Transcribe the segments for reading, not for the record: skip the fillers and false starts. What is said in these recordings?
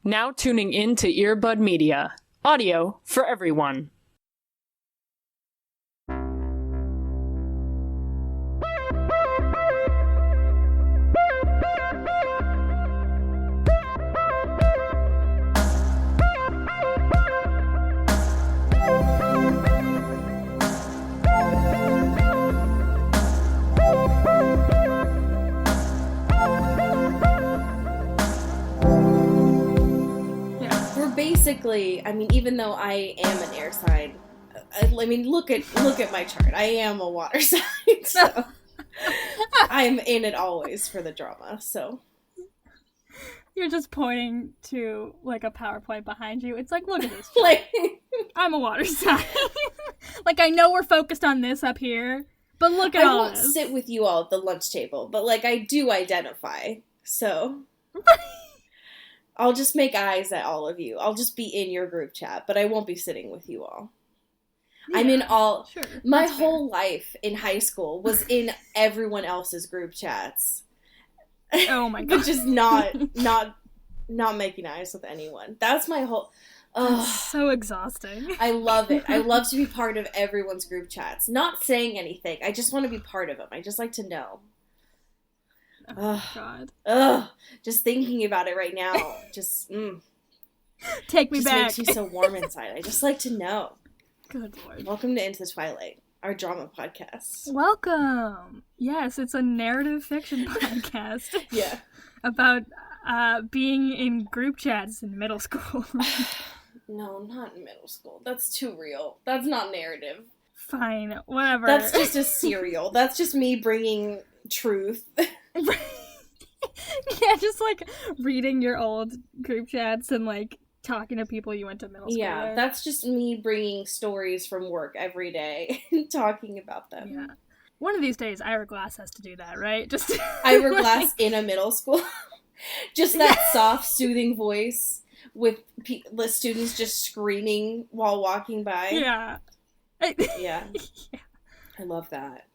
Now tuning in to Earbud Media. Audio for everyone. Basically, I mean, even though I am an air sign, I mean, look at my chart. I am a water sign, so I'm in it always for the drama. So you're just pointing to like a PowerPoint behind you. It's like, look at this. Like, I'm a water sign. Like, I know we're focused on this up here, but look at all this. I won't sit with you all at the lunch table, but like, I do identify. So. I'll just make eyes at all of you. I'll just be in your group chat, but I won't be sitting with you all. Yeah, I'm in all... Sure, my whole life in high school was in everyone else's group chats. Oh my god. But just not making eyes with anyone. That's my whole... That's so exhausting. I love it. I love to be part of everyone's group chats. Not saying anything. I just want to be part of them. I just like to know. Oh, God. Ugh. Just thinking about it right now. Just, Take me back. Makes me so warm inside. I just like to know. Good Lord. Welcome to Into the Twilight, our drama podcast. Welcome. Yes, it's a narrative fiction podcast. Yeah. About being in group chats in middle school. No, not in middle school. That's too real. That's not narrative. Fine, whatever. That's just a serial. That's just me bringing truth. Yeah, just like reading your old group chats and like talking to people you went to middle school with. That's just me bringing stories from work every day and talking about them. Yeah. One of these days, Ira Glass has to do that, right? Just Ira Glass in a middle school. Just that soft, soothing voice with the students just screaming while walking by. Yeah. Yeah. I love that.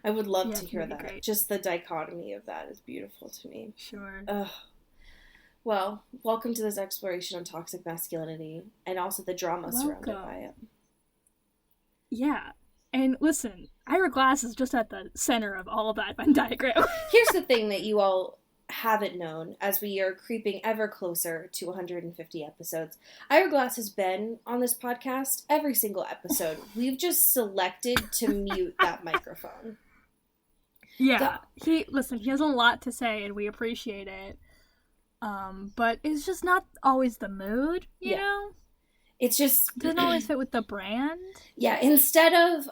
I would love to hear that. Great. Just the dichotomy of that is beautiful to me. Sure. Well, welcome to this exploration on toxic masculinity and also the drama surrounded by it. Yeah. And listen, Ira Glass is just at the center of all that Venn diagram. Here's the thing that you all haven't known as we are creeping ever closer to 150 episodes. Ira Glass has been on this podcast every single episode. We've just selected to mute that microphone. Yeah. He has a lot to say and we appreciate it. But it's just not always the mood, you know? It's just it doesn't always fit with the brand. Yeah, instead of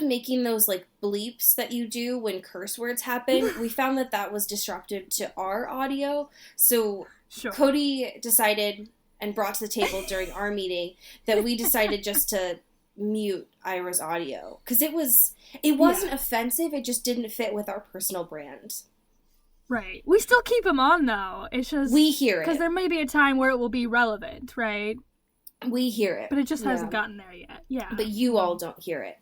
making those like bleeps that you do when curse words happen, we found that was disruptive to our audio. So Cody decided and brought to the table during our meeting that we decided just to mute Ira's audio because it wasn't offensive. It just didn't fit with our personal brand. Right. We still keep him on though. It's just we hear it because there may be a time where it will be relevant, right? We hear it. But it just hasn't gotten there yet. Yeah. But you all don't hear it.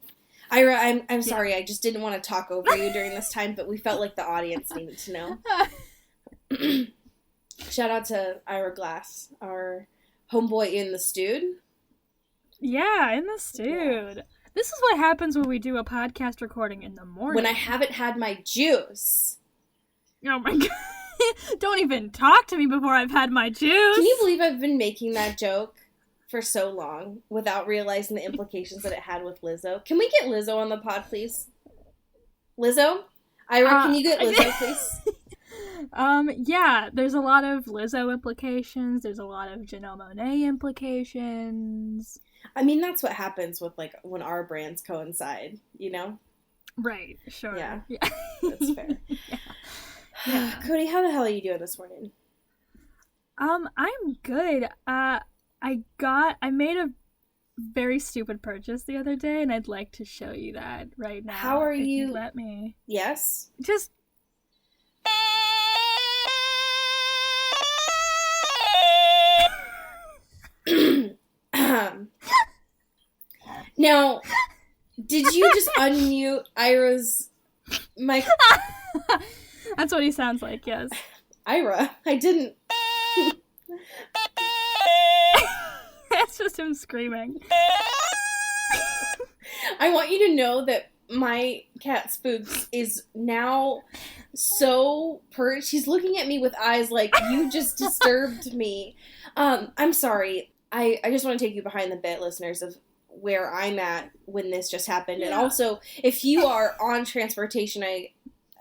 Ira, I'm sorry. I just didn't want to talk over you during this time, but we felt like the audience needed to know. Shout out to Ira Glass, our homeboy in the stewed. Yeah, in the stewed. Yeah. This is what happens when we do a podcast recording in the morning. When I haven't had my juice. Oh my god. Don't even talk to me before I've had my juice. Can you believe I've been making that joke for so long without realizing the implications that it had with Lizzo? Can we get Lizzo on the pod, please? Lizzo? Ira, can you get Lizzo, please? Yeah, there's a lot of Lizzo implications. There's a lot of Janelle Monáe implications. I mean, that's what happens with, like, when our brands coincide, you know? Right, sure. Yeah. That's fair. Yeah. Cody, how the hell are you doing this morning? I'm good. I made a very stupid purchase the other day, and I'd like to show you that right now. How are you? Let me. Yes? Just. Now, did you just unmute Ira's mic? That's what he sounds like, yes. Ira, I didn't. just him screaming. I want you to know that my cat Spooks is now so perched. He's looking at me with eyes like, you just disturbed me. I'm sorry. I just want to take you behind the bit, listeners, of where I'm at when this just happened. Yeah. And also, if you are on transportation,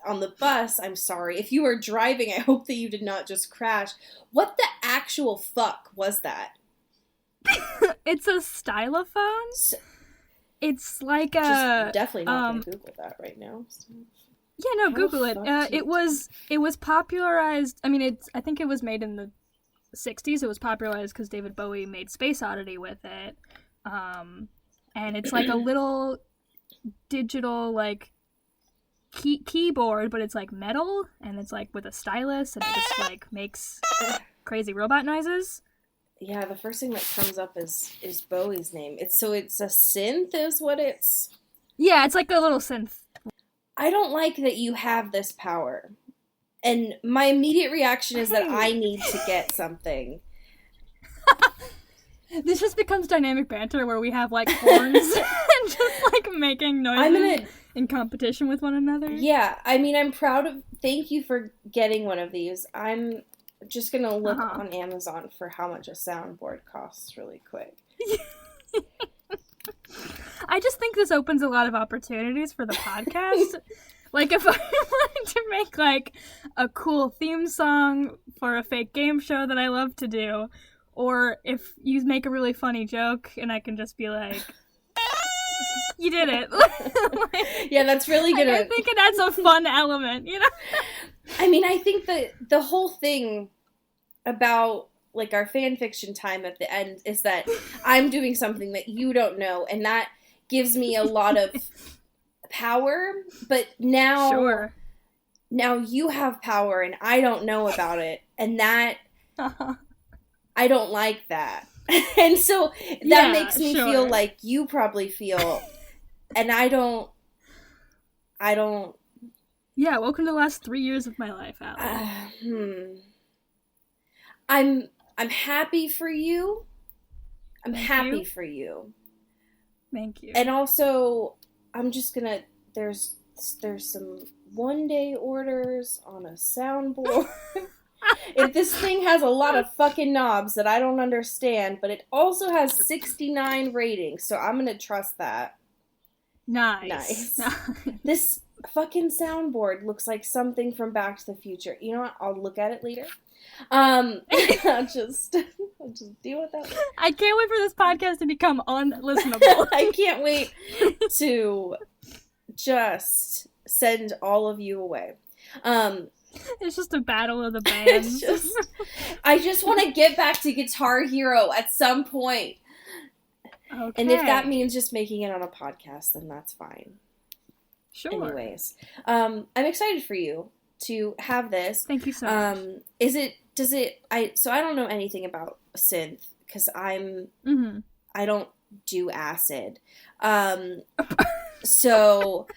on the bus, I'm sorry. If you are driving, I hope that you did not just crash. What the actual fuck was that? It's a stylophone. It's like just definitely not gonna Google that right now. So. Yeah, no, Google it. It was popularized. I mean, I think it was made in the 60s. It was popularized because David Bowie made Space Oddity with it. And it's like a little digital like keyboard, but it's like metal, and it's like with a stylus, and it just like makes crazy robot noises. Yeah, the first thing that comes up is Bowie's name. It's a synth is what it's... Yeah, it's like a little synth. I don't like that you have this power. And my immediate reaction is that I need to get something. This just becomes dynamic banter where we have like horns and just like making noises in competition with one another. Yeah, I mean, I'm proud of... Thank you for getting one of these. I'm just gonna look on Amazon for how much a soundboard costs really quick. I just think this opens a lot of opportunities for the podcast. Like, if I wanted to make like a cool theme song for a fake game show that I love to do, or if you make a really funny joke and I can just be like, you did it. Like, yeah, that's really gonna... I think it adds a fun element, you know? I mean, I think that the whole thing about, like, our fan fiction time at the end is that I'm doing something that you don't know, and that gives me a lot of power, but now you have power, and I don't know about it, and that... I don't like that. And so that makes me feel like you probably feel, and I don't... Yeah, welcome to the last 3 years of my life, Allie. I'm happy for you. I'm happy for you. Thank you. And also, I'm just gonna... There's some one-day orders on a soundboard. If this thing has a lot of fucking knobs that I don't understand, but it also has 69 ratings, so I'm gonna trust that. Nice. This fucking soundboard looks like something from Back to the Future. You know what? I'll look at it later. I'll just deal with that. I can't wait for this podcast to become unlistenable. I can't wait to just send all of you away. It's just a battle of the bands. I just want to get back to Guitar Hero at some point. Okay. And if that means just making it on a podcast, then that's fine. Sure. Anyways, I'm excited for you to have this. Thank you so much. So I don't know anything about synth because I don't do acid. So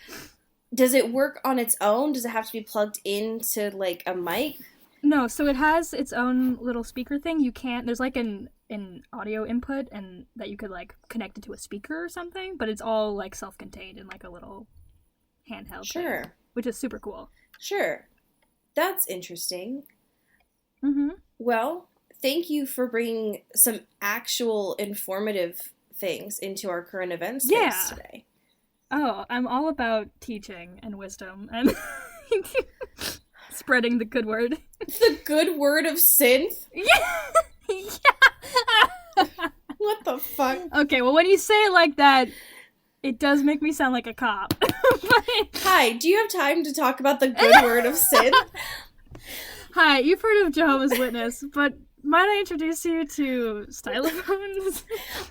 does it work on its own? Does it have to be plugged into like a mic? No, so it has its own little speaker thing. There's like an audio input and that you could like connect it to a speaker or something, but it's all like self-contained in like a little handheld thing, which is super cool. Sure. That's interesting. Mm-hmm. Well, thank you for bringing some actual informative things into our current events space today. Oh, I'm all about teaching and wisdom and spreading the good word. The good word of synth? Yeah. What the fuck? Okay, well, when you say it like that, it does make me sound like a cop. Hi, do you have time to talk about the good word of synth? Hi, you've heard of Jehovah's Witness, but might I introduce you to stylophones?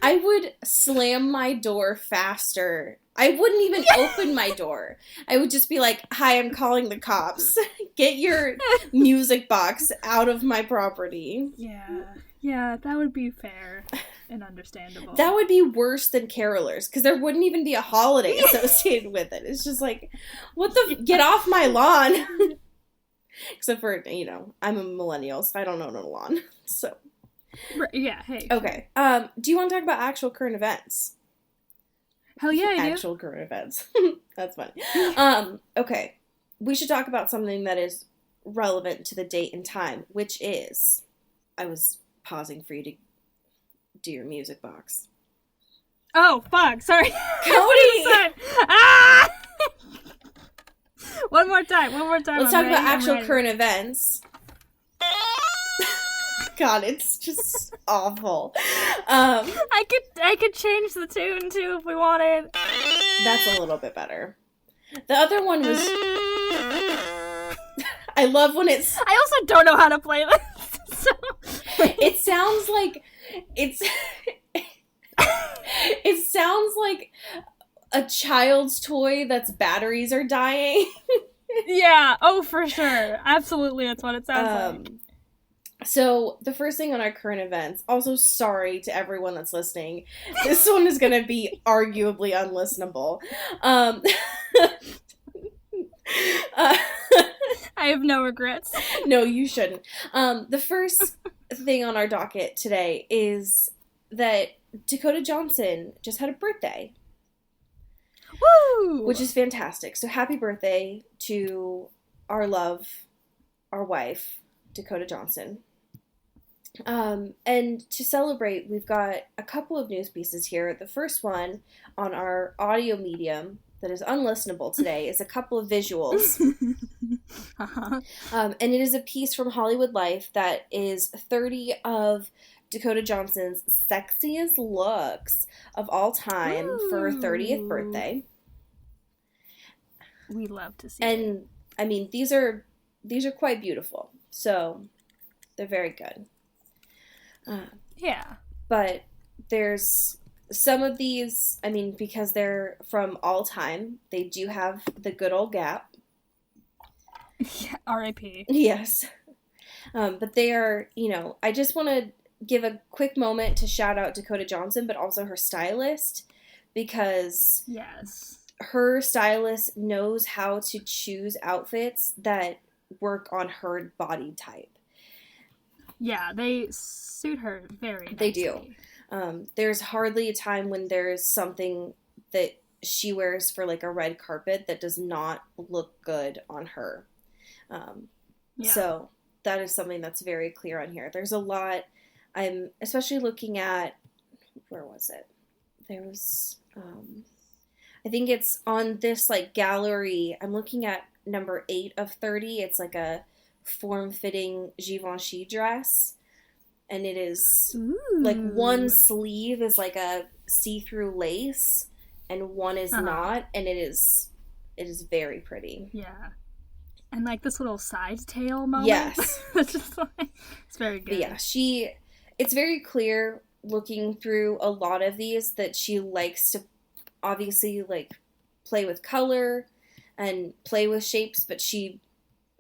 I would slam my door faster. I wouldn't even open my door. I would just be like, hi, I'm calling the cops. Get your music box out of my property. Yeah, that would be fair and understandable. That would be worse than carolers, because there wouldn't even be a holiday associated with it. It's just like, get off my lawn. Except for, I'm a millennial, so I don't own a lawn. So, Yeah, hey. Okay. Do you want to talk about actual current events? Hell yeah, I do. Actual current events. That's funny. Okay. We should talk about something that is relevant to the date and time, which is... I was pausing for you to do your music box. Oh, fuck. Sorry. Cody! Ah! One more time. Let's talk about actual current events. God, it's just awful. I could change the tune too if we wanted. That's a little bit better. The other one was... I love when it's... I also don't know how to play this. So... It sounds like... It sounds like a child's toy that's batteries are dying. Yeah, oh, for sure. Absolutely, that's what it sounds like. So, the first thing on our current events, also sorry to everyone that's listening, this one is going to be arguably unlistenable. I have no regrets. No, you shouldn't. The first thing on our docket today is that Dakota Johnson just had a birthday. Woo! Which is fantastic. So happy birthday to our love, our wife, Dakota Johnson. And to celebrate, we've got a couple of news pieces here. The first one on our audio medium that is unlistenable today is a couple of visuals. Uh-huh. And it is a piece from Hollywood Life that is 30 of Dakota Johnson's sexiest looks of all time for her 30th birthday. We love to see and it. I mean, these are quite beautiful. So they're very good. Yeah. But there's some of these, I mean, because they're from all time, they do have the good old gap. Yeah, R.I.P. Yes. But they are, you know, I just want to give a quick moment to shout out Dakota Johnson, but also her stylist, because yes, her stylist knows how to choose outfits that work on her body type. Yeah, they suit her very nicely. They do. There's hardly a time when there's something that she wears for like a red carpet that does not look good on her. So that is something that's very clear on here. There's a lot. I'm especially looking at, where was it? There was, I think it's on this like gallery. I'm looking at number 8 of 30. It's like a form-fitting Givenchy dress. And it is like one sleeve is like a see-through lace and one is not. And it is very pretty. Yeah. And like this little side tail moment. Yes. It's just like, it's very good. But yeah, it's very clear looking through a lot of these that she likes to obviously like play with color and play with shapes, but she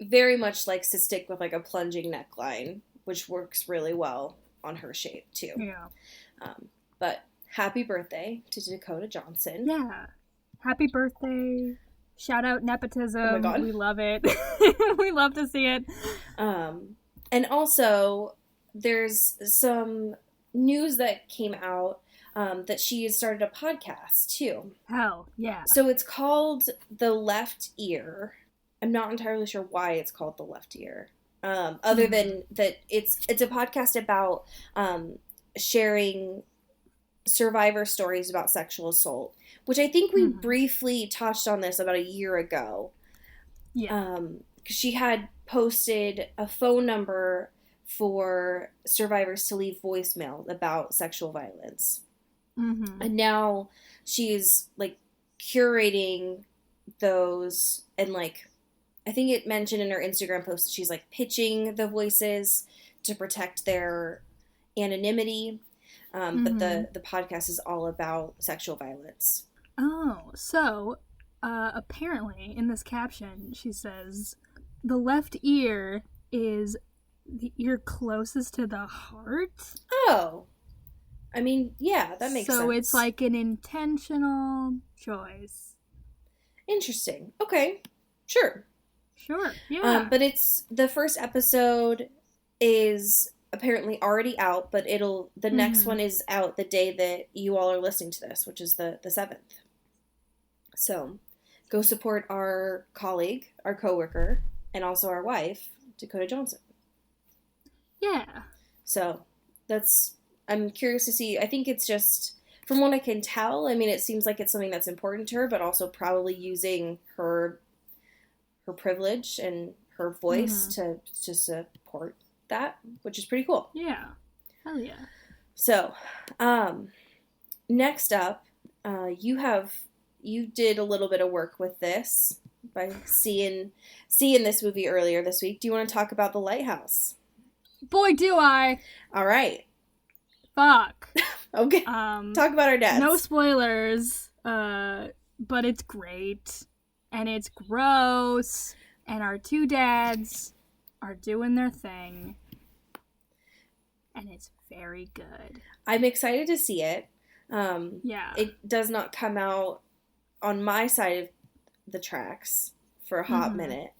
very much likes to stick with like a plunging neckline, which works really well on her shape too. Yeah. But happy birthday to Dakota Johnson. Yeah. Happy birthday. Shout out nepotism. Oh my God. We love it. We love to see it. And also, there's some news that came out that she has started a podcast too. Hell, yeah. So it's called The Left Ear. I'm not entirely sure why it's called The Left Ear. Other than that it's a podcast about sharing survivor stories about sexual assault, which I think we briefly touched on this about a year ago. Yeah. She had posted a phone number for survivors to leave voicemail about sexual violence. And now she's like curating those, and like I think it mentioned in her Instagram post that she's like pitching the voices to protect their anonymity. But the podcast is all about sexual violence. Oh, so apparently in this caption she says the left ear is the ear closest to the heart. Oh. I mean, yeah, that makes sense. So it's like an intentional choice. Interesting. Okay. Sure. Sure. Yeah. But it's the first episode is apparently already out, but the next one is out the day that you all are listening to this, which is the 7th. So go support our colleague, our coworker, and also our wife, Dakota Johnson. Yeah. So I'm curious to see. I think it's just, from what I can tell, I mean, it seems like it's something that's important to her, but also probably using her privilege and her voice to support that, which is pretty cool. Yeah. Hell yeah. So, next up, you did a little bit of work with this by seeing this movie earlier this week. Do you want to talk about The Lighthouse? Boy, do I. All right. Fuck. Okay. Talk about our dads. No spoilers, but it's great. And it's gross. And our 2 dads are doing their thing. And it's very good. I'm excited to see it. Yeah. It does not come out on my side of the tracks for a hot minute.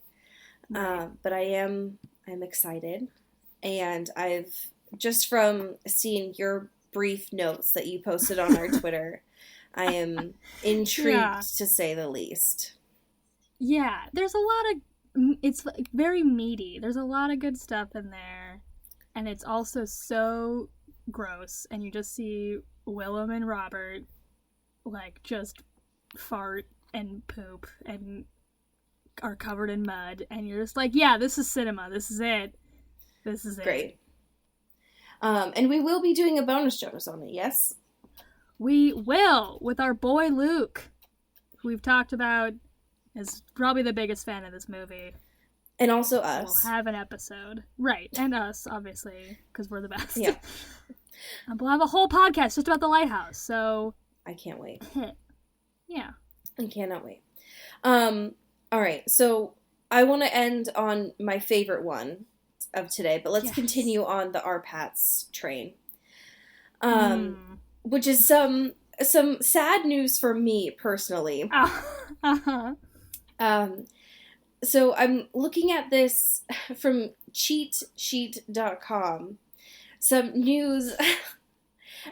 Right. But I'm excited. And I've, just from seeing your brief notes that you posted on our Twitter, I am intrigued to say the least. Yeah, there's a lot of, it's very meaty. There's a lot of good stuff in there. And it's also so gross. And you just see Willem and Robert, like, just fart and poop and are covered in mud. And you're just like, yeah, this is cinema. This is it. This is great. And we will be doing a bonus Jonas on it, yes? We will, with our boy Luke, who we've talked about is probably the biggest fan of this movie. And also us. We'll have an episode. Right, and us, obviously, because we're the best. Yeah. We'll have a whole podcast just about The Lighthouse, so... I can't wait. Yeah. I cannot wait. All right, so I want to end on my favorite one of today, but let's continue on the RPATS train. Which is some sad news for me personally. So I'm looking at this from cheatsheet.com. Some news.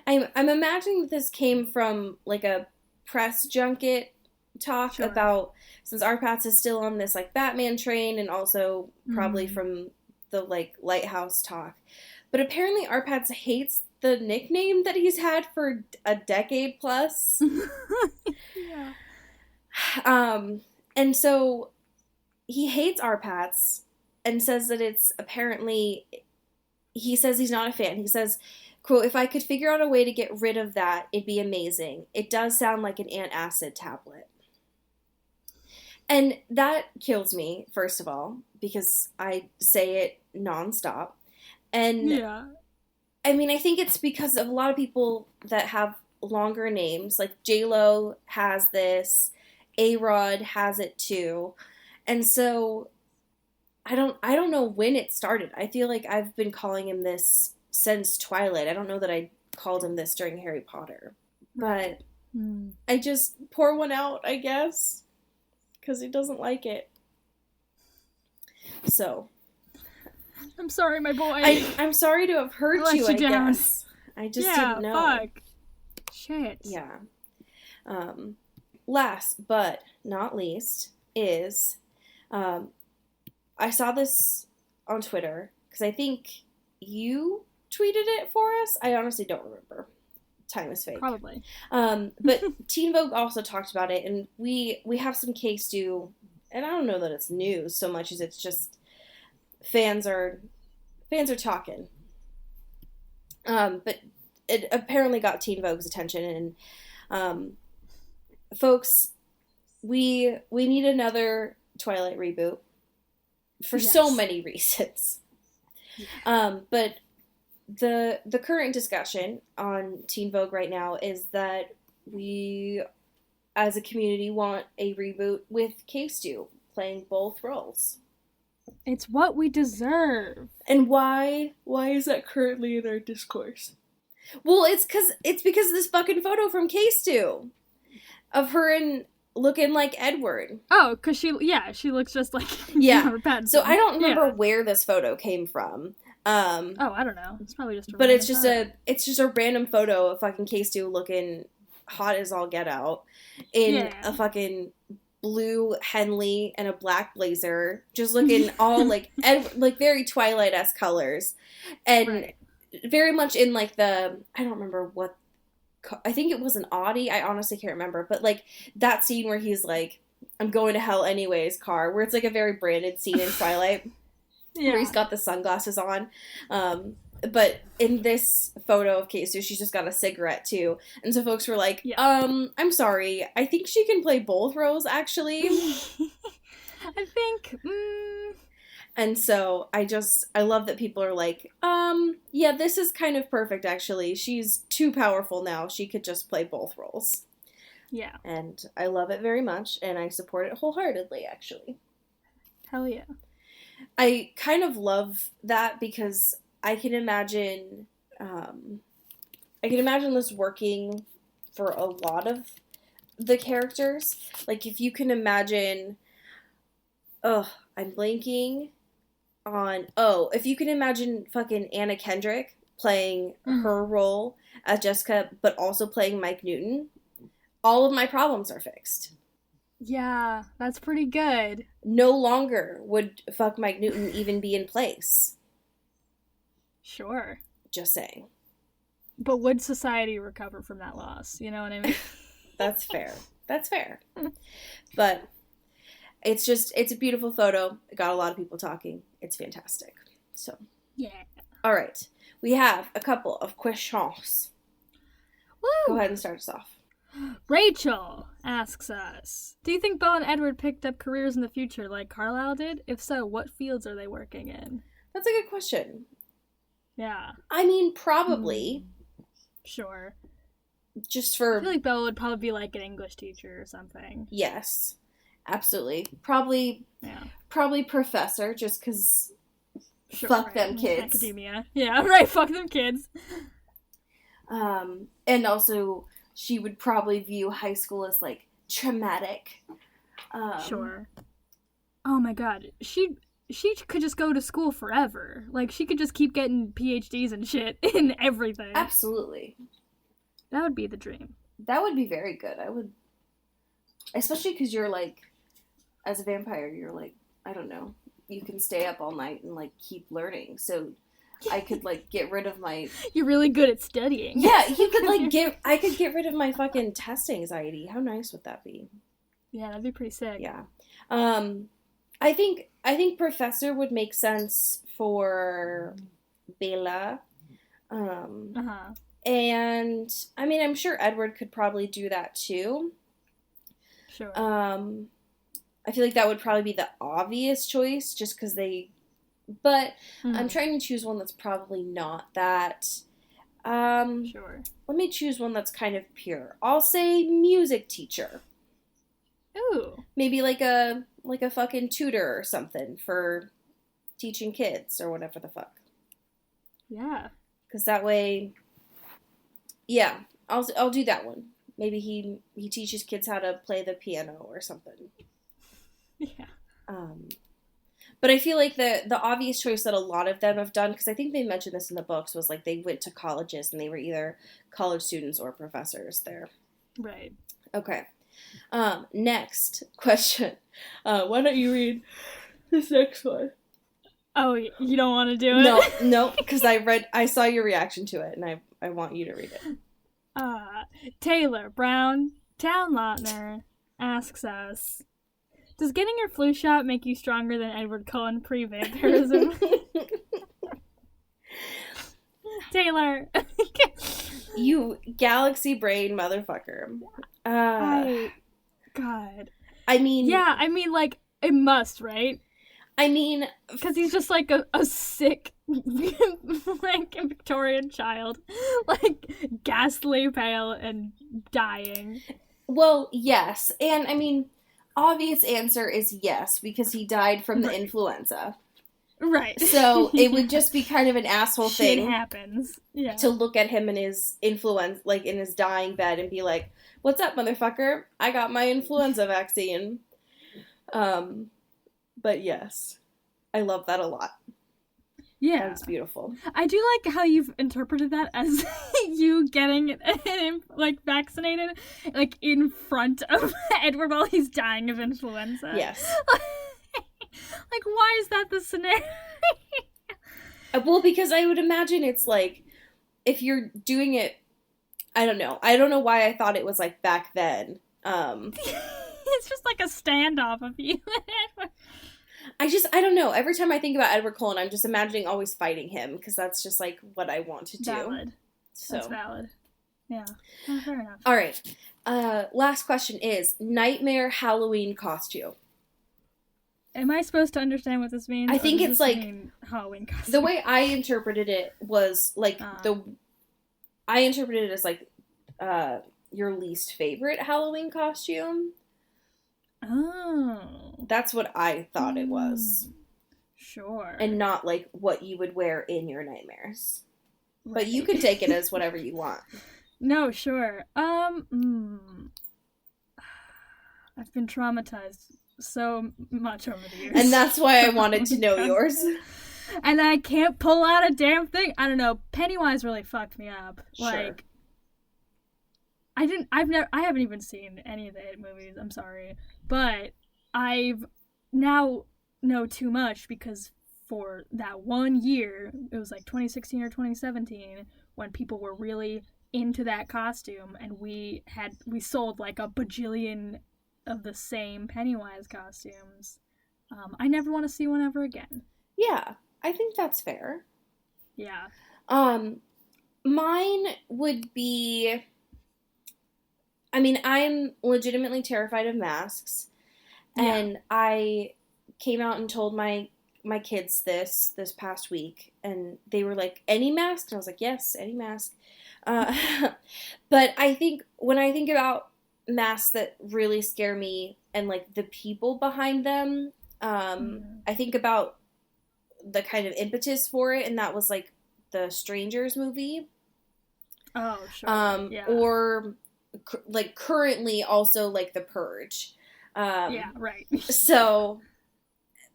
I'm imagining that this came from like a press junket talk about, since RPATS is still on this like Batman train, and also probably from the like Lighthouse talk. But apparently RPATS hates the nickname that he's had for a decade plus. Yeah. And so he hates RPATS and says that it's apparently, he says he's not a fan. He says, quote, "If I could figure out a way to get rid of that, it'd be amazing. It does sound like an antacid tablet." And that kills me, first of all, because I say it nonstop. And I mean, I think it's because of a lot of people that have longer names, like J-Lo has this, A-Rod has it too. And so I don't know when it started. I feel like I've been calling him this since Twilight. I don't know that I called him this during Harry Potter. But I just pour one out, I guess, because he doesn't like it. So I'm sorry, my boy. I'm sorry to have hurt you, I guess. I just didn't know. Fuck. Shit. Yeah. Last but not least is, I saw this on Twitter, because I think you tweeted it for us. I honestly don't remember. Time is fake. Probably. But Teen Vogue also talked about it, and we have some case due, and I don't know that it's news so much as it's just fans are talking. But it apparently got Teen Vogue's attention, and folks, we need another Twilight reboot for so many reasons. But the current discussion on Teen Vogue right now is that we, as a community, want a reboot with K-Stu playing both roles. It's what we deserve. And why is that currently in our discourse? Well, it's because of this fucking photo from K-Stu of her looking like Edward. Oh, because she looks just like yeah. Pattinson. So I don't remember where this photo came from. I don't know. It's probably just but it's just a random photo of fucking K-Stu looking hot as all get out in a fucking blue Henley and a black blazer, just looking all like very Twilight-esque colors, and very much in like the, I don't remember what, I think it was an Audi, I honestly can't remember, but like that scene where he's like, I'm going to hell anyways car, where it's like a very branded scene in Twilight. Where he's got the sunglasses on. But in this photo of K-Stu, she's just got a cigarette, too. And so folks were like, I'm sorry, I think she can play both roles, actually. I think, And so I love that people are like, yeah, this is kind of perfect, actually. She's too powerful now. She could just play both roles. Yeah. And I love it very much, and I support it wholeheartedly, actually. Hell yeah. I kind of love that because I can imagine this working for a lot of the characters. Like, if you can imagine, I'm blanking on, if you can imagine fucking Anna Kendrick playing her role as Jessica, but also playing Mike Newton, all of my problems are fixed. Yeah, that's pretty good. No longer would fuck Mike Newton even be in place. Sure. Just saying. But would society recover from that loss? You know what I mean? That's fair. That's fair. But it's a beautiful photo. It got a lot of people talking. It's fantastic. So. Yeah. All right. We have a couple of questions. Woo! Go ahead and start us off. Rachel asks us, do you think Beau and Edward picked up careers in the future like Carlisle did? If so, what fields are they working in? That's a good question. Yeah. I mean, probably. Sure. Just for... I feel like Beau would probably be like an English teacher or something. Yes. Absolutely. Probably professor, just because fuck them kids. Academia. Yeah, right, fuck them kids. And also... she would probably view high school as, like, traumatic. Sure. Oh my god. She could just go to school forever. Like, she could just keep getting PhDs and shit in everything. Absolutely. That would be the dream. That would be very good. I would... especially because you're, like... as a vampire, you're, like... I don't know. You can stay up all night and, like, keep learning. So... I could, like, get rid of my... You're really good at studying. Yeah, you could, like, I could get rid of my fucking test anxiety. How nice would that be? Yeah, that'd be pretty sick. Yeah. I think Professor would make sense for Bella. And, I mean, I'm sure Edward could probably do that, too. Sure. I feel like that would probably be the obvious choice, just because they... But I'm trying to choose one that's probably not that. Sure. Let me choose one that's kind of pure. I'll say music teacher. Ooh. Maybe like a fucking tutor or something for teaching kids or whatever the fuck. Yeah. Because that way, yeah, I'll do that one. Maybe he teaches kids how to play the piano or something. Yeah. But I feel like the obvious choice that a lot of them have done, because I think they mentioned this in the books, was like they went to colleges and they were either college students or professors there. Right. Okay. Next question. Why don't you read this next one? Oh, you don't want to do it? No, because I saw your reaction to it, and I want you to read it. Taylor Brown Townlautner asks us, does getting your flu shot make you stronger than Edward Cullen pre-vampirism? Taylor. You galaxy brain motherfucker. God. I mean... Yeah, I mean, like, it must, right? I mean... Because he's just, like, a sick, like, Victorian child. Like, ghastly pale and dying. Well, yes. And, I mean... obvious answer is yes, because he died from the influenza. Right. So it would just be kind of an asshole thing. Shit happens. Yeah. To look at him in his influenza, like in his dying bed, and be like, "What's up, motherfucker? I got my influenza vaccine." But yes, I love that a lot. Yeah. That's beautiful. I do like how you've interpreted that as you getting, like, vaccinated, like, in front of Edward while he's dying of influenza. Yes. Like, why is that the scenario? Well, because I would imagine it's, like, if you're doing it, I don't know why I thought it was, like, back then. It's just like a standoff of you and Edward. I don't know. Every time I think about Edward Cullen, I'm just imagining always fighting him, because that's just, like, what I want to do. Valid. So. That's valid. Yeah. Oh, fair enough. All right. Last question is, nightmare Halloween costume. Am I supposed to understand what this means? I think it's, like, Halloween costume. The way I interpreted it was, like, I interpreted it as, like, your least favorite Halloween costume. Oh. That's what I thought it was. Sure. And not, like, what you would wear in your nightmares. Right. But you can take it as whatever you want. No, sure. I've been traumatized so much over the years. And that's why I wanted to know yours. And I can't pull out a damn thing. I don't know. Pennywise really fucked me up. Sure. Like, I haven't even seen any of the It movies. I'm sorry. But I've now know too much, because for that 1 year, it was like 2016 or 2017, when people were really into that costume, and we sold like a bajillion of the same Pennywise costumes. I never want to see one ever again. Yeah, I think that's fair. Yeah. Mine would be, I mean, I'm legitimately terrified of masks, and I came out and told my kids this past week, and they were like, any mask? And I was like, yes, any mask. But I think, when I think about masks that really scare me, and, like, the people behind them, I think about the kind of impetus for it, and that was, like, the Strangers movie. Oh, sure. Or, like, currently also, like, The Purge. Yeah, right. So,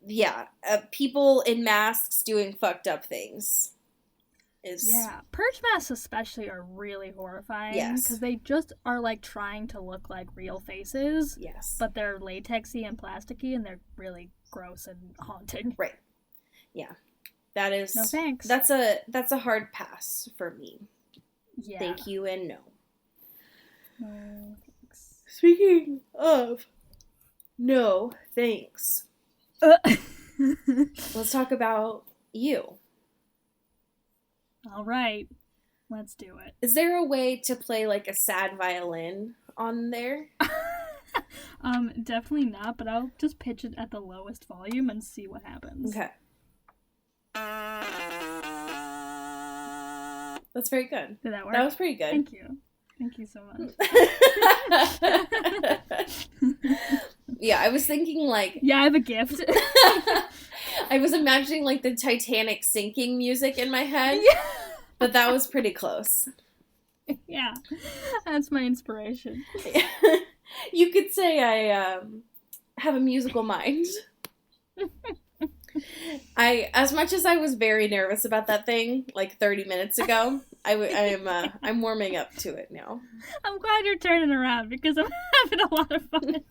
yeah, people in masks doing fucked up things. Purge masks especially are really horrifying. Yes. Because they just are, like, trying to look like real faces. Yes. But they're latexy and plasticky, and they're really gross and haunting. Right. Yeah. That is... No thanks. That's a hard pass for me. Yeah. Thank you and no. No thanks. Speaking of no thanks, let's talk about you. All right. Let's do it. Is there a way to play, like, a sad violin on there? Definitely not, but I'll just pitch it at the lowest volume and see what happens. Okay. That's very good. Did that work? That was pretty good. Thank you. Thank you so much. Yeah, I was thinking, like... Yeah, I have a gift. I was imagining, like, the Titanic sinking music in my head. Yeah. But that was pretty close. Yeah. That's my inspiration. You could say I have a musical mind. As much as I was very nervous about that thing, like 30 minutes ago, I'm warming up to it now. I'm glad you're turning around, because I'm having a lot of fun.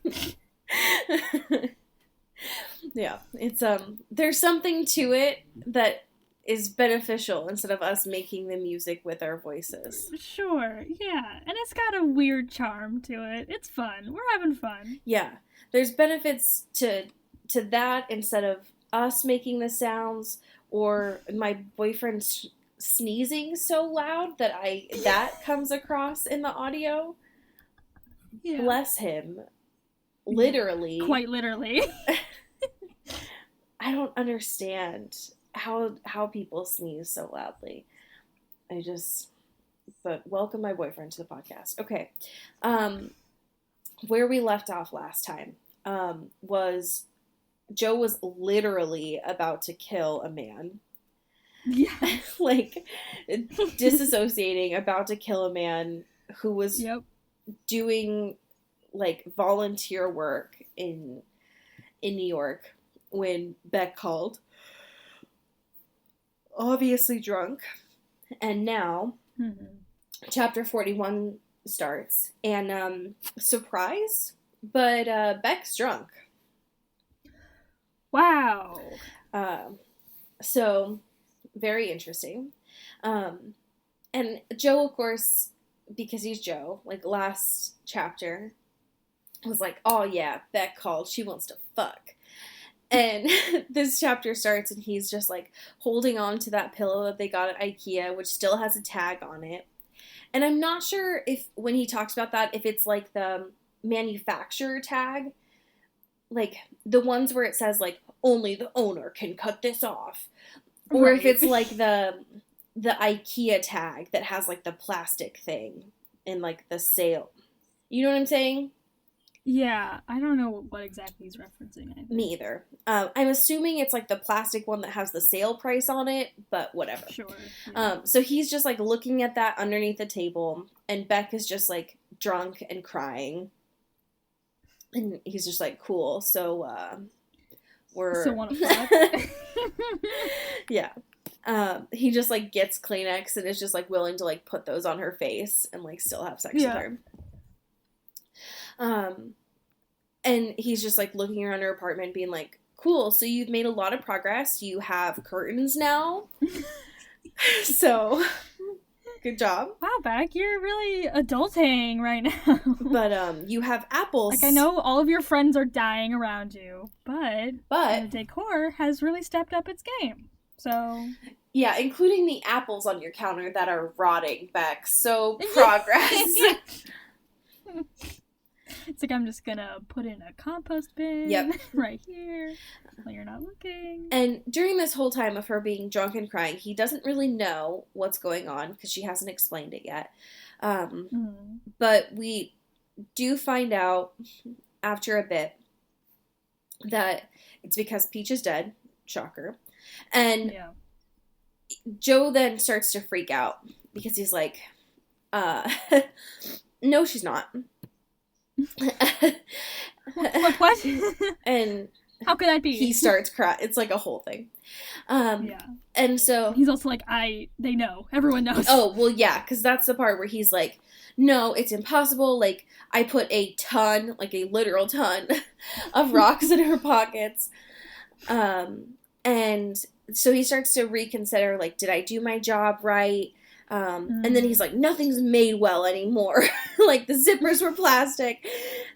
Yeah, it's there's something to it that is beneficial instead of us making the music with our voices. Sure, yeah, and it's got a weird charm to it. It's fun. We're having fun. Yeah, there's benefits to that instead of us making the sounds, or my boyfriend sneezing so loud that comes across in the audio. Yeah. Bless him. Literally. Quite literally. I don't understand how people sneeze so loudly. But welcome my boyfriend to the podcast. Okay. Where we left off last time, was Joe was literally about to kill a man. Yeah. Like, disassociating, about to kill a man who was doing, like, volunteer work in New York when Beck called. obviously drunk. And now, chapter 41 starts. And, surprise, but Beck's drunk. Wow. So, very interesting. And Joe, of course, because he's Joe, like, last chapter, was like, oh yeah, Beck called, she wants to fuck. And this chapter starts and he's just like holding on to that pillow that they got at IKEA, which still has a tag on it. And I'm not sure if, when he talks about that, if it's like the manufacturer tag, like the ones where it says like, only the owner can cut this off. Or Right. if it's like the IKEA tag that has like the plastic thing in like the sale. You know what I'm saying? Yeah, I don't know what exactly he's referencing. Me either. I'm assuming it's like the plastic one that has the sale price on it, but whatever. Sure. Yeah. So he's just like looking at that underneath the table, and Beck is just like drunk and crying. And he's just like, cool, so we're... Still wanna fuck? Yeah. He just like gets Kleenex and is just like willing to like put those on her face and like still have sex with her. And he's just like looking around her apartment being like, cool, so you've made a lot of progress. You have curtains now. So, good job. Wow, Beck, you're really adulting right now. But, you have apples. Like, I know all of your friends are dying around you, but the decor has really stepped up its game. So... Yeah, including the apples on your counter that are rotting, Beck. So, progress. It's like I'm just gonna put in a compost bin right here while you're not looking. And during this whole time of her being drunk and crying, he doesn't really know what's going on because she hasn't explained it yet. But we do find out after a bit that it's because Peach is dead. Shocker. And Joe then starts to freak out because he's like, no, she's not. What? And how could that be? He starts crying. It's like a whole thing. And so he's also like, they know. Everyone knows. Oh, well, yeah, because that's the part where he's like, no, it's impossible. Like, I put a ton, like a literal ton of rocks in her pockets. And so he starts to reconsider, like, did I do my job right? And then he's like, nothing's made well anymore. Like, the zippers were plastic.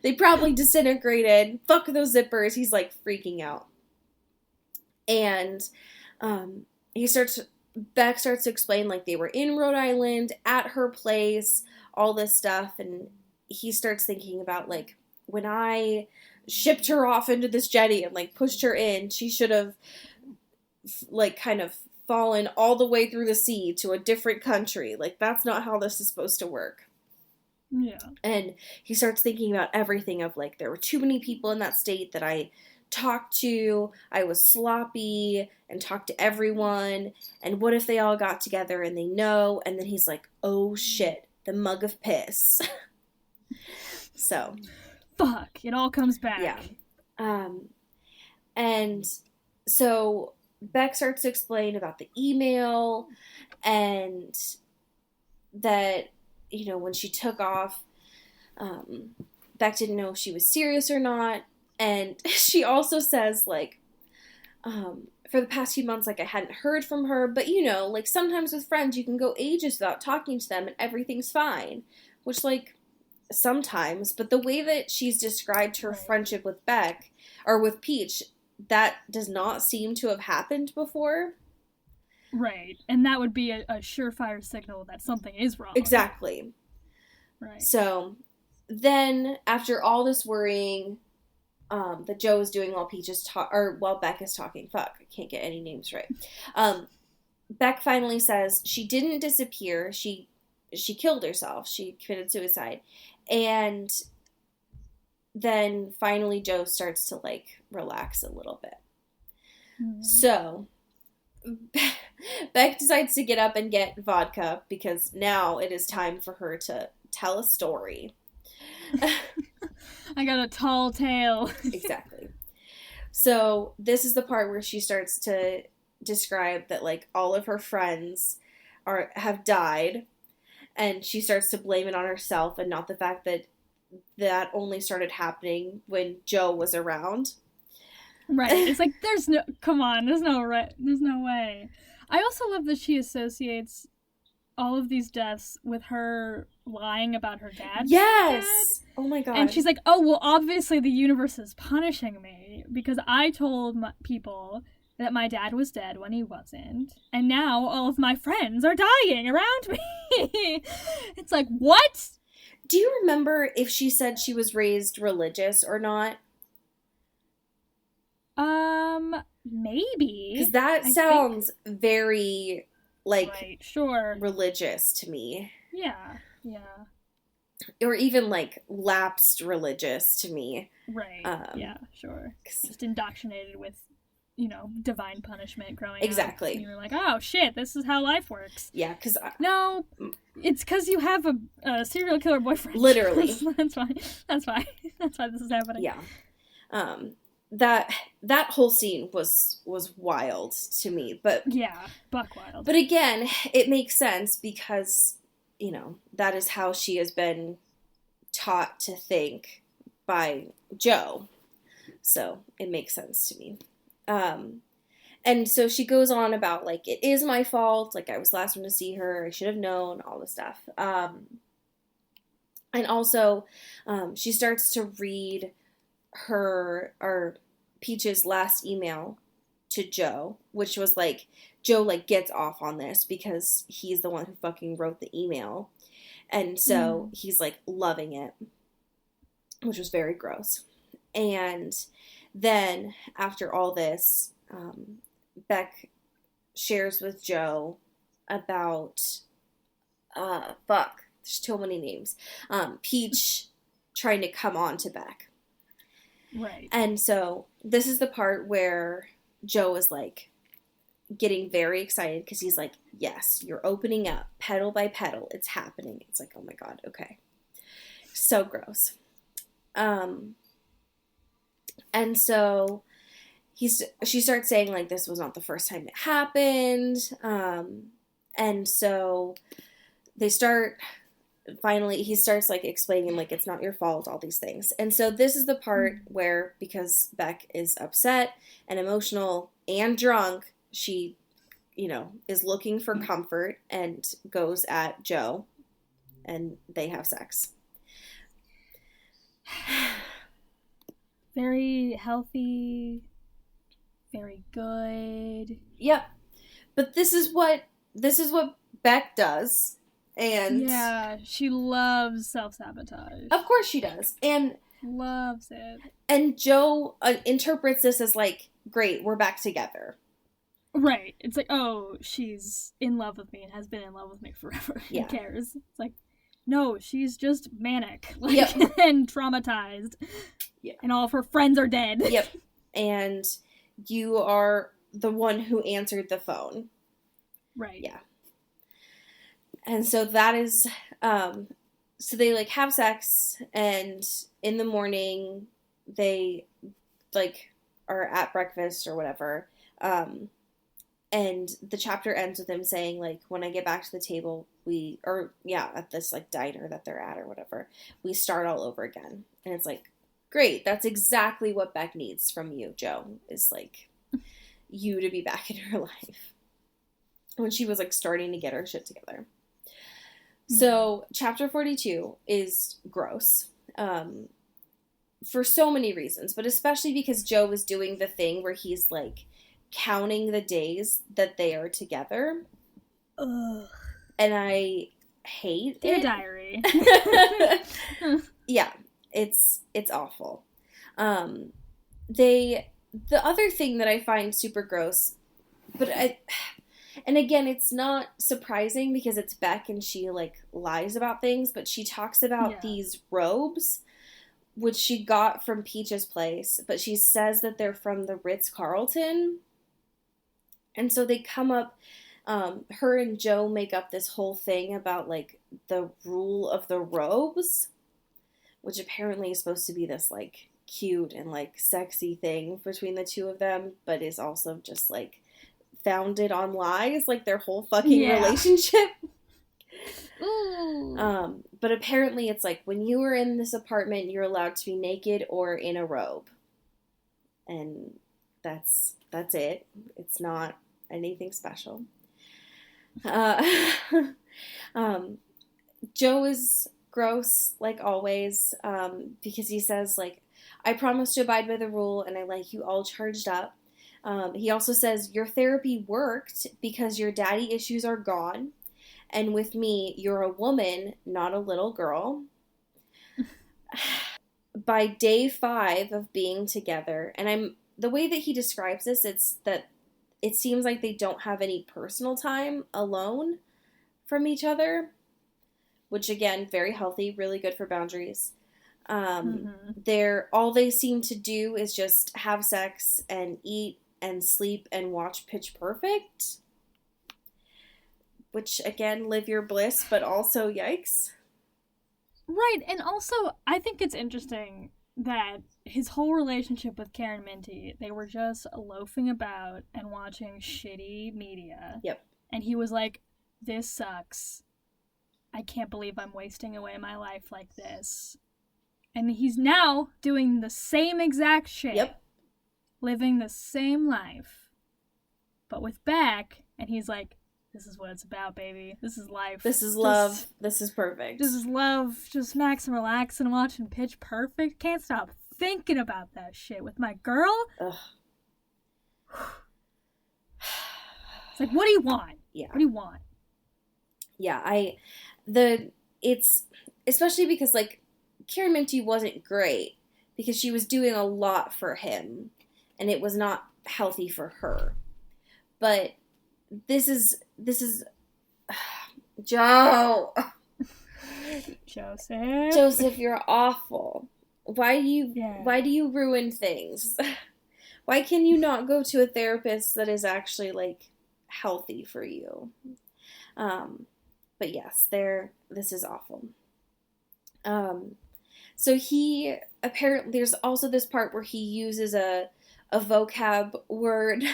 They probably disintegrated. Fuck those zippers. He's, like, freaking out. And Beck starts to explain, like, they were in Rhode Island, at her place, all this stuff. And he starts thinking about, like, when I shipped her off into this jetty and, like, pushed her in, she should have, like, kind of fallen all the way through the sea to a different country. Like, that's not how this is supposed to work. Yeah. And he starts thinking about everything of, like, there were too many people in that state that I talked to. I was sloppy and talked to everyone. And what if they all got together and they know? And then he's like, oh shit, the mug of piss. So. Fuck, it all comes back. Yeah. And so Beck starts to explain about the email and that, you know, when she took off, Beck didn't know if she was serious or not. And she also says, like, for the past few months, like, I hadn't heard from her, but, you know, like, sometimes with friends, you can go ages without talking to them and everything's fine. Which, like, sometimes, but the way that she's described her friendship with Beck, or with Peach, that does not seem to have happened before. Right. And that would be a surefire signal that something is wrong. Exactly. Right. So, then, after all this worrying that Joe is doing while Peach is while Beck is talking, fuck, I can't get any names right. Beck finally says she didn't disappear, she killed herself, she committed suicide. And then finally Joe starts to, like, relax a little bit. Mm-hmm. So, Beck decides to get up and get vodka because now it is time for her to tell a story. I got a tall tale. Exactly. So, this is the part where she starts to describe that, like, all of her friends have died, and she starts to blame it on herself and not the fact that only started happening when Joe was around. Right. It's like, there's no way. I also love that she associates all of these deaths with her lying about her dad. Yes! Oh my god. And she's like, oh, well, obviously the universe is punishing me because I told people that my dad was dead when he wasn't, and now all of my friends are dying around me. It's like, what? Do you remember if she said she was raised religious or not? Maybe. Because that sounds very, like, right, sure, religious to me. Yeah. Or even, like, lapsed religious to me. Right, yeah, sure. Just indoctrinated with, divine punishment growing up. Exactly. And you were like, oh, shit, this is how life works. Yeah, because... No, it's because you have a serial killer boyfriend. Literally. That's why this is happening. Yeah. That whole scene was wild to me, but... Yeah, buck wild. But again, it makes sense because, that is how she has been taught to think by Joe. So, it makes sense to me. And so she goes on about, like, it is my fault, like, I was the last one to see her, I should have known, all this stuff. And also, she starts to read Peach's last email to Joe, which was, like, Joe, like, gets off on this because he's the one who fucking wrote the email. And so he's, like, loving it, which was very gross. And then, after all this, Beck shares with Joe about, there's too many names, Peach trying to come on to Beck. Right. And so, this is the part where Joe is, like, getting very excited because he's like, yes, you're opening up, petal by petal, it's happening. It's like, oh my god, okay. So gross. And so she starts saying, like, this was not the first time it happened. And so he starts, like, explaining, like, it's not your fault, all these things. And so this is the part where, because Beck is upset and emotional and drunk, she, is looking for comfort and goes at Joe, and they have sex. Very healthy, very good. Yep. But this is what Beck does. And yeah, she loves self-sabotage. Of course she does. And loves it. And Joe interprets this as, like, great, we're back together. Right. It's like, oh, she's in love with me and has been in love with me forever. Yeah. Who cares? It's like, no, she's just manic, like, yep. And traumatized. Yeah. And all of her friends are dead. Yep. And you are the one who answered the phone. Right. Yeah. And so that is, so they, like, have sex, and in the morning, they, like, are at breakfast or whatever, and the chapter ends with him saying, like, when I get back to the table, at this, like, diner that they're at or whatever, we start all over again. And it's like, great, that's exactly what Beck needs from you, Joe, is, like, you to be back in her life. When she was, like, starting to get her shit together. So, chapter 42 is gross, for so many reasons, but especially because Joe is doing the thing where he's, like, counting the days that they are together. Ugh. And I hate Dear it. diary. Yeah, it's awful. The other thing that I find super gross, and again, it's not surprising because it's Beck and she, like, lies about things, but she talks about these robes, which she got from Peach's place, but she says that they're from the Ritz-Carlton. And so they come up, her and Joe make up this whole thing about, like, the rule of the robes, which apparently is supposed to be this, like, cute and, like, sexy thing between the two of them, but is also just, like, founded on lies, like their whole fucking relationship. But apparently it's like, when you are in this apartment, you're allowed to be naked or in a robe. And that's it. It's not anything special. Joe is gross, like always, because he says, like, I promise to abide by the rule, and I like you all charged up. He also says, your therapy worked because your daddy issues are gone, and with me, you're a woman, not a little girl. By day 5 of being together, and the way that he describes this, it's that it seems like they don't have any personal time alone from each other, which, again, very healthy, really good for boundaries. All they seem to do is just have sex and eat and sleep and watch Pitch Perfect, which, again, live your bliss, but also yikes. Right, and also, I think it's interesting that his whole relationship with Karen Minty, they were just loafing about and watching shitty media. Yep. And he was like, this sucks. I can't believe I'm wasting away my life like this. And he's now doing the same exact shit. Yep. Living the same life. But with Beck, and he's like, this is what it's about, baby. This is life. This is love. This is perfect. This is love. Just max and relax and watching Pitch Perfect. Can't stop thinking about that shit with my girl. Ugh. It's like, what do you want? Yeah. What do you want? Yeah, it's, especially because, like, Karen Minty wasn't great because she was doing a lot for him, and it was not healthy for her. But this is Joe. Joseph, you're awful. Why do you ruin things? Why can you not go to a therapist that is actually, like, healthy for you? But yes, this is awful. So he apparently, there's also this part where he uses a vocab word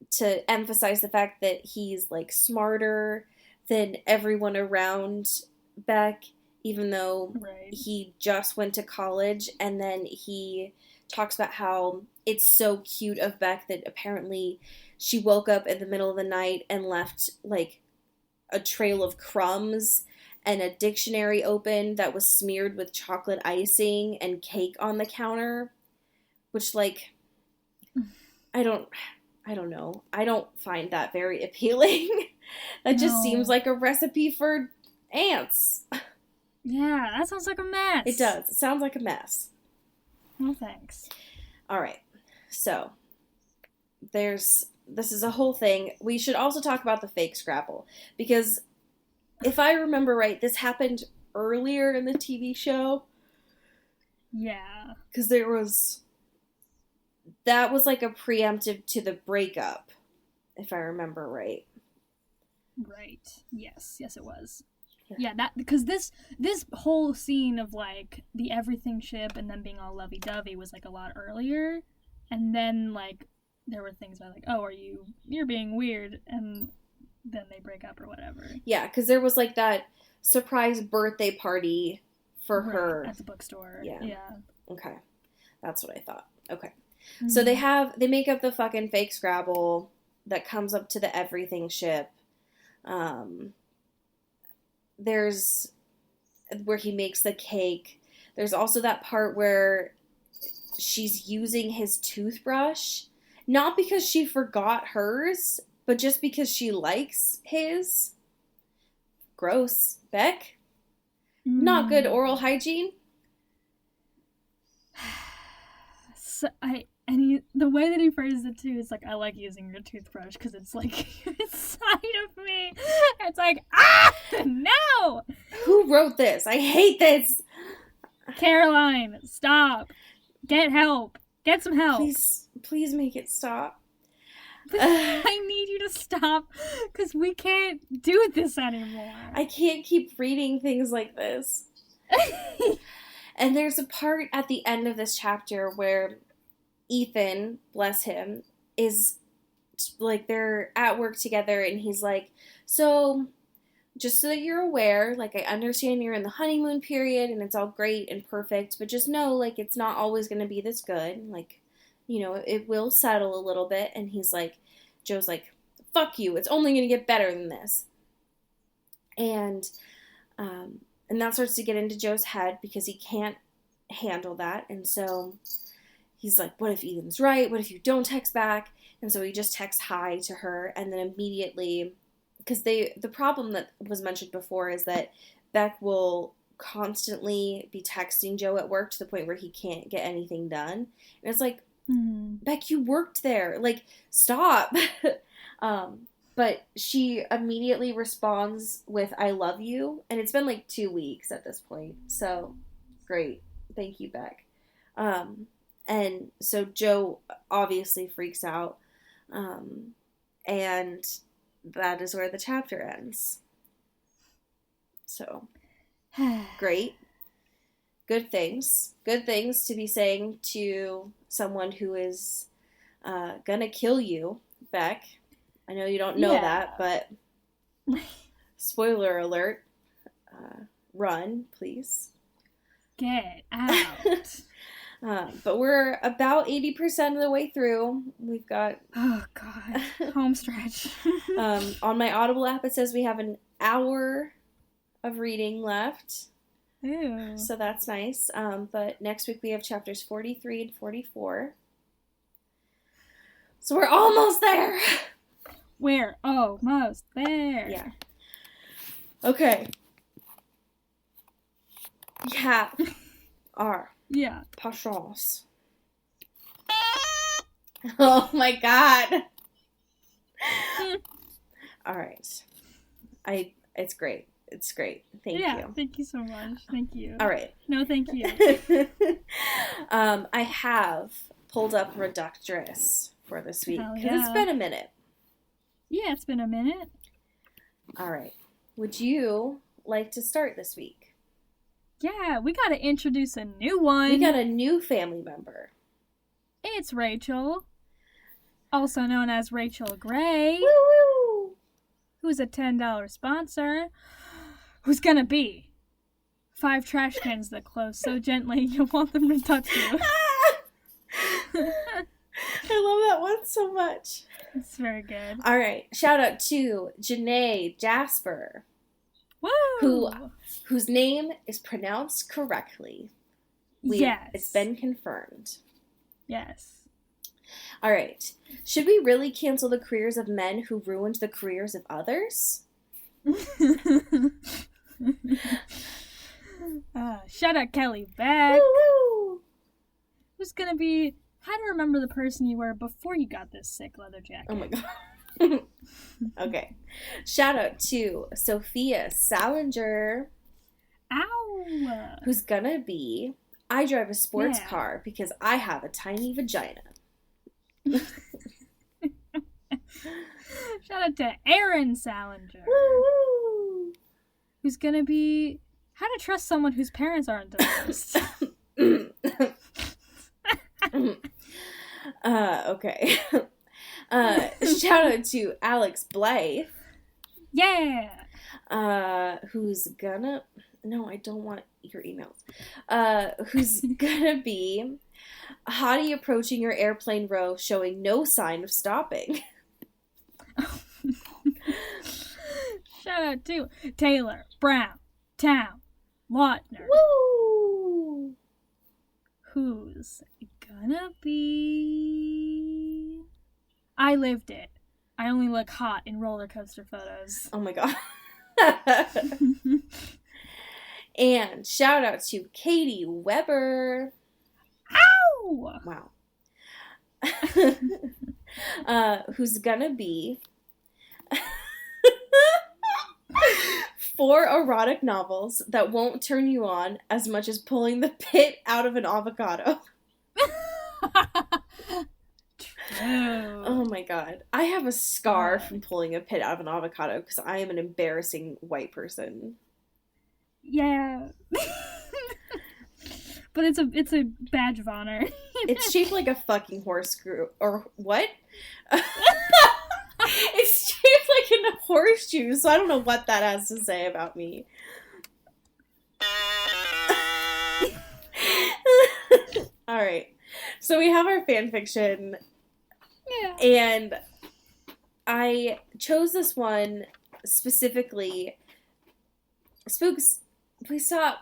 to emphasize the fact that he's, like, smarter than everyone around Beck, even though he just went to college. And then he talks about how it's so cute of Beck that apparently she woke up in the middle of the night and left, like, a trail of crumbs and a dictionary open that was smeared with chocolate icing and cake on the counter, which, like, I don't know. I don't find that very appealing. That just seems like a recipe for ants. Yeah, that sounds like a mess. It does. It sounds like a mess. No thanks. All right. So, this is a whole thing. We should also talk about the fake Scrabble, because if I remember right, this happened earlier in the TV show. Yeah. Because that was like a preemptive to the breakup, if I remember right. Right. Yes, it was. Yeah, that, because this whole scene of, like, the everything ship and them being all lovey-dovey was, like, a lot earlier. And then, like, there were things about, like, oh, you're being weird, and then they break up or whatever. Yeah, because there was, like, that surprise birthday party for her. At the bookstore. Yeah. Okay. That's what I thought. Okay. Mm-hmm. So they make up the fucking fake Scrabble that comes up to the everything ship. There's where he makes the cake. There's also that part where she's using his toothbrush, not because she forgot hers, but just because she likes his. Gross. Beck? Not good oral hygiene. The way that he phrases it too is like, I like using your toothbrush because it's like inside of me. It's like, no! Who wrote this? I hate this. Caroline, stop. Get help. Get some help. Please make it stop. I need you to stop because we can't do this anymore. I can't keep reading things like this. And there's a part at the end of this chapter where Ethan, bless him, is like, they're at work together, and he's like, so, just so that you're aware, like, I understand you're in the honeymoon period, and it's all great and perfect, but just know, like, it's not always going to be this good. Like, you know, it will settle a little bit. And he's like, Joe's like, fuck you, it's only going to get better than this. And that starts to get into Joe's head because he can't handle that. And so he's like, what if Ethan's right? What if you don't text back? And so he just texts hi to her, and then immediately, because the problem that was mentioned before is that Beck will constantly be texting Joe at work to the point where he can't get anything done. And it's like, Beck, you worked there. Like, stop. But she immediately responds with, I love you. And it's been like 2 weeks at this point. So, great. Thank you, Beck. And so Joe obviously freaks out. And that is where the chapter ends. So, great. Good things. Good things to be saying to someone who is gonna kill you, Beck. I know you don't know that, but spoiler alert. Run, please. Get out. But we're about 80% of the way through. We've got... Oh, God. Home stretch. On my Audible app, it says we have an hour of reading left. Ew. So that's nice. But next week we have chapters 43 and 44. So we're almost there! We're almost there. Yeah. Okay. Yeah. Our passions. Oh my god. All right. It's great. It's great. Thank you. Thank you so much. Thank you. All right. No, thank you. I have pulled up Reductress for this week because it's been a minute. Yeah, it's been a minute. All right. Would you like to start this week? Yeah, we got to introduce a new one. We got a new family member. It's Rachel, also known as Rachel Gray. Woo-woo! Who's a $10 sponsor. Who's gonna be 5 trash cans that close so gently you'll want them to touch you. I love that one so much. It's very good. All right. Shout out to Janae Jasper. Woo! Whose name is pronounced correctly. Yes. It's been confirmed. Yes. All right. Should we really cancel the careers of men who ruined the careers of others? Shout out Kelly Beck. Woo-woo! Who's gonna be... How to remember the person you were before you got this sick leather jacket. Oh my god. Okay. Shout out to Sophia Salinger. Ow! Who's gonna be, I drive a sports car because I have a tiny vagina. Shout out to Aaron Salinger. Woo-woo! Who's gonna be, how to trust someone whose parents aren't divorced. Okay. Shout out to Alex Blythe. Yeah! Who's gonna... No, I don't want your emails. Who's gonna be hottie approaching your airplane row showing no sign of stopping. Shout out to Taylor Brown Town Lautner. Woo! Who's gonna be... I lived it. I only look hot in roller coaster photos. Oh my god. And shout out to Katie Weber. Ow! Wow. Who's gonna be 4 erotic novels that won't turn you on as much as pulling the pit out of an avocado. Oh my god. I have a scar from pulling a pit out of an avocado because I am an embarrassing white person. Yeah. but it's a badge of honor. It's shaped like a fucking horseshoe, or what? It's shaped like a horseshoe, so I don't know what that has to say about me. Alright, so we have our fan fiction, and I chose this one specifically. Spooks, please stop.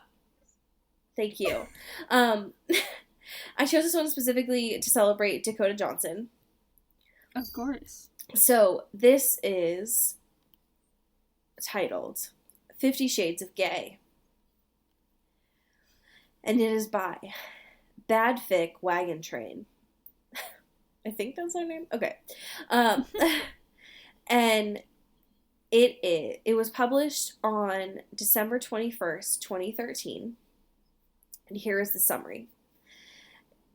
Thank you. I chose this one specifically to celebrate Dakota Johnson. Of course. So this is titled 50 Shades of Gay. And it is by Bad Fic Wagon Train. I think that's her name. Okay. And it was published on December 21st, 2013. And here is the summary.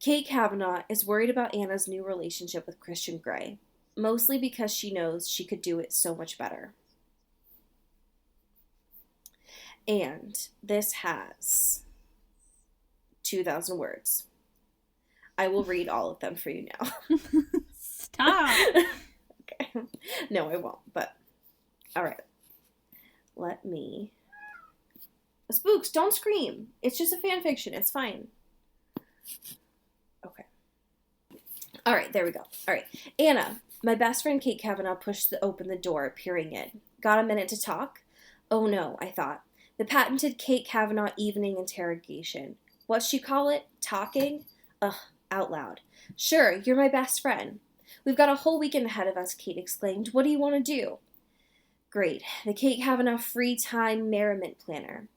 Kate Kavanaugh is worried about Anna's new relationship with Christian Grey, mostly because she knows she could do it so much better. And this has 2,000 words. I will read all of them for you now. Stop! Okay. No, I won't, but alright. Let me... Spooks, don't scream. It's just a fan fiction. It's fine. Okay. Alright, there we go. Alright. Anna, my best friend Kate Kavanaugh pushed open the door, peering in. Got a minute to talk? Oh no, I thought. The patented Kate Kavanaugh evening interrogation. What'd she call it? Talking? Ugh, out loud. Sure, you're my best friend. We've got a whole weekend ahead of us, Kate exclaimed. What do you want to do? Great. The Kate Kavanaugh free time merriment planner.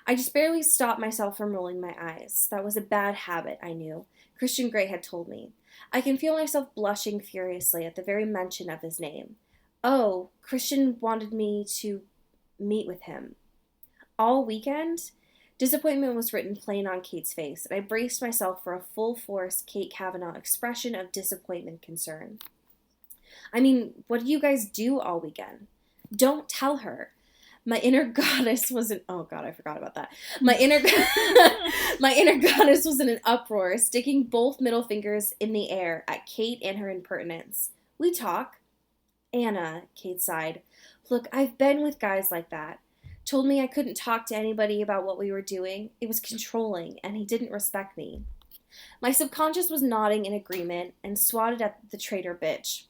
I just barely stopped myself from rolling my eyes. That was a bad habit, I knew. Christian Grey had told me. I can feel myself blushing furiously at the very mention of his name. Oh, Christian wanted me to meet with him. All weekend? Disappointment was written plain on Kate's face, and I braced myself for a full-force Kate Kavanaugh expression of disappointment concern. I mean, what did you guys do all weekend? Don't tell her. My inner goddess was in... Oh, God, I forgot about that. My inner goddess was in an uproar, sticking both middle fingers in the air at Kate and her impertinence. We talk. Anna, Kate sighed. Look, I've been with guys like that. Told me I couldn't talk to anybody about what we were doing. It was controlling, and he didn't respect me. My subconscious was nodding in agreement and swatted at the traitor bitch,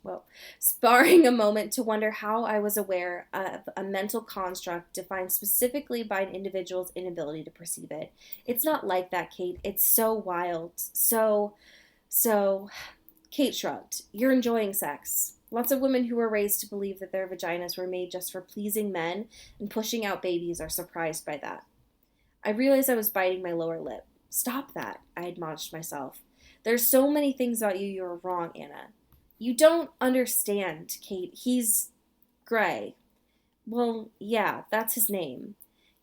sparring a moment to wonder how I was aware of a mental construct defined specifically by an individual's inability to perceive it. It's not like that, Kate. It's so wild. So... Kate shrugged. You're enjoying sex. Lots of women who were raised to believe that their vaginas were made just for pleasing men and pushing out babies are surprised by that. I realized I was biting my lower lip. Stop that, I admonished myself. There's so many things about you you're wrong, Anna. You don't understand, Kate. He's Grey. Well, yeah, that's his name.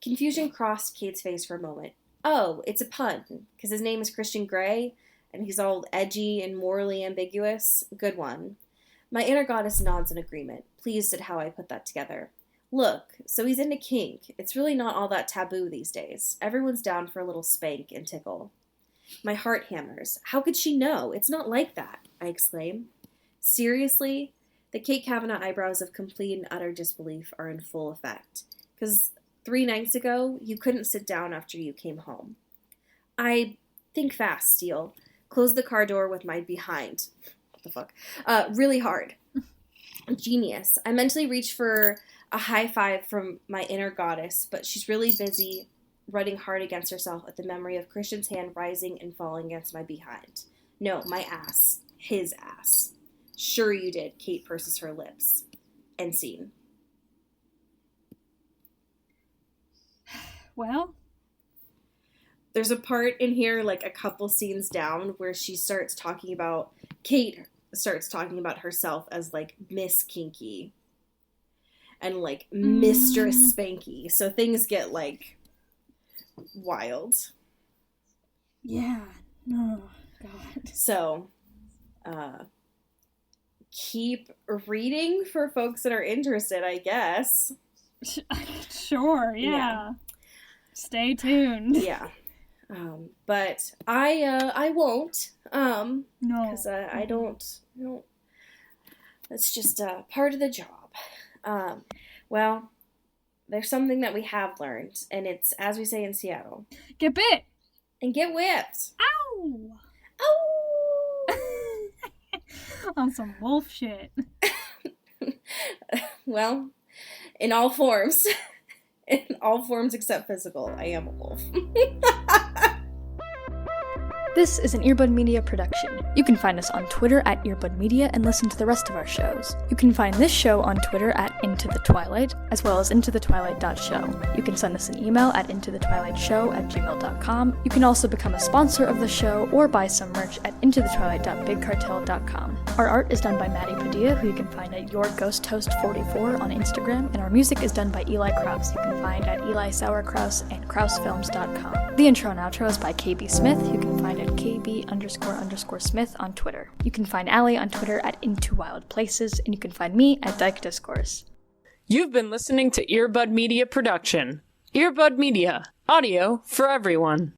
Confusion crossed Kate's face for a moment. Oh, it's a pun, because his name is Christian Grey, and he's all edgy and morally ambiguous. Good one. My inner goddess nods in agreement, pleased at how I put that together. Look, so he's into kink. It's really not all that taboo these days. Everyone's down for a little spank and tickle. My heart hammers. How could she know? It's not like that, I exclaim. Seriously? The Kate Kavanaugh eyebrows of complete and utter disbelief are in full effect. Because 3 nights ago, you couldn't sit down after you came home. I think fast, Steele. Close the car door with my behind. What the fuck? Really hard. Genius. I mentally reached for a high five from my inner goddess, but she's really busy running hard against herself at the memory of Christian's hand rising and falling against my behind. No, my ass. His ass. Sure you did, Kate purses her lips. End scene. Well? There's a part in here, like a couple scenes down, where Kate starts talking about herself as, like, Miss Kinky. And, like, Mistress Spanky. So things get, like, wild. Yeah. Oh, God. So, keep reading for folks that are interested, I guess. Sure, yeah. Stay tuned. Yeah. But I won't. No. Because I don't. That's just part of the job. Well, there's something that we have learned, and it's, as we say in Seattle, get bit and get whipped. Ow! Ow! On some wolf shit. Well, in all forms. In all forms except physical, I am a wolf. This is an Earbud Media production. You can find us on Twitter at Earbud Media and listen to the rest of our shows. You can find this show on Twitter at Into the Twilight, as well as intothetwilight.show. You can send us an email at intothetwilightshow@gmail.com. You can also become a sponsor of the show or buy some merch at intothetwilight.bigcartel.com. Our art is done by Maddie Padilla, who you can find at YourGhostHost44 on Instagram, and our music is done by Eli Krause, you can find at Eli Sauerkraus and KrausFilms.com. The intro and outro is by KB Smith, who you can find at KB__Smith on Twitter. You can find Allie on Twitter at Into Wild Places, and you can find me at Dyke Discourse. You've been listening to Earbud Media Production. Earbud Media. Audio for everyone.